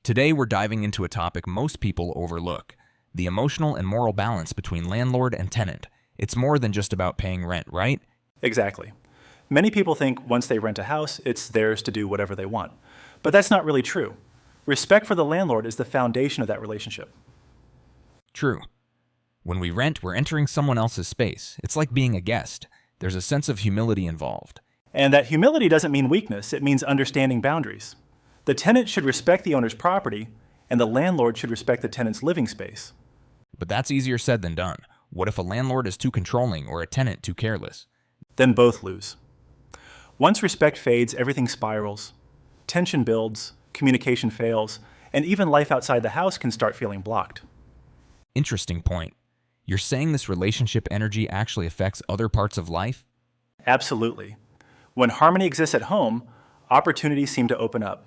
Today we're diving into a topic most people overlook, the emotional and moral balance between landlord and tenant. It's more than just about paying rent, right? Exactly. Many people think once they rent a house, it's theirs to do whatever they want. But that's not really true. Respect for the landlord is the foundation of that relationship. True. When we rent, we're entering someone else's space. It's like being a guest. There's a sense of humility involved. And that humility doesn't mean weakness, it means understanding boundaries. The tenant should respect the owner's property, and the landlord should respect the tenant's living space. But that's easier said than done. What if a landlord is too controlling or a tenant too careless? Then both lose. Once respect fades, everything spirals. Tension builds, communication fails, and even life outside the house can start feeling blocked. Interesting point. You're saying this relationship energy actually affects other parts of life? Absolutely. When harmony exists at home, opportunities seem to open up.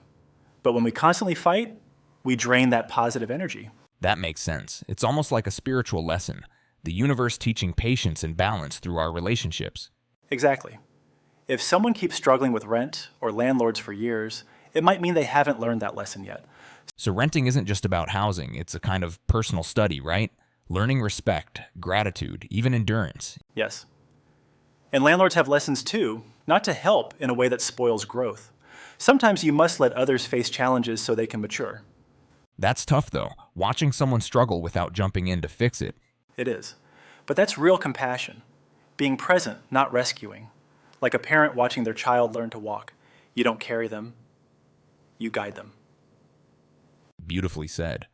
But when we constantly fight, we drain that positive energy. That makes sense. It's almost like a spiritual lesson, the universe teaching patience and balance through our relationships. Exactly. If someone keeps struggling with rent or landlords for years, it might mean they haven't learned that lesson yet. So renting isn't just about housing, it's a kind of personal study, right? Learning respect, gratitude, even endurance. Yes. And landlords have lessons too, not to help in a way that spoils growth. Sometimes you must let others face challenges so they can mature. That's tough though, watching someone struggle without jumping in to fix it. It is. But that's real compassion. Being present, not rescuing. Like a parent watching their child learn to walk. You don't carry them, you guide them. Beautifully said.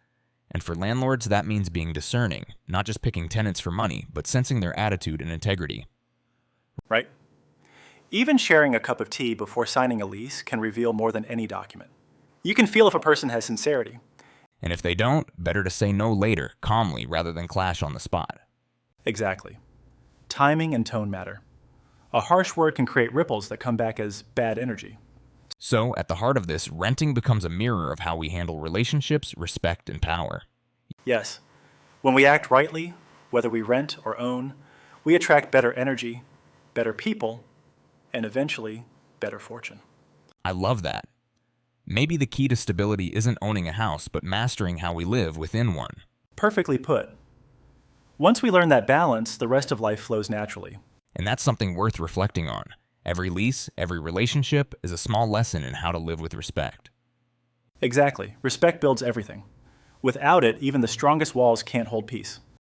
And for landlords, that means being discerning, not just picking tenants for money, but sensing their attitude and integrity. Right? Even sharing a cup of tea before signing a lease can reveal more than any document. You can feel if a person has sincerity. And if they don't, better to say no later, calmly, rather than clash on the spot. Exactly. Timing and tone matter. A harsh word can create ripples that come back as bad energy. So, at the heart of this, renting becomes a mirror of how we handle relationships, respect, and power. Yes. When we act rightly, whether we rent or own, we attract better energy, better people, and eventually, better fortune. I love that. Maybe the key to stability isn't owning a house, but mastering how we live within one. Perfectly put. Once we learn that balance, the rest of life flows naturally. And that's something worth reflecting on. Every lease, every relationship is a small lesson in how to live with respect. Exactly. Respect builds everything. Without it, even the strongest walls can't hold peace.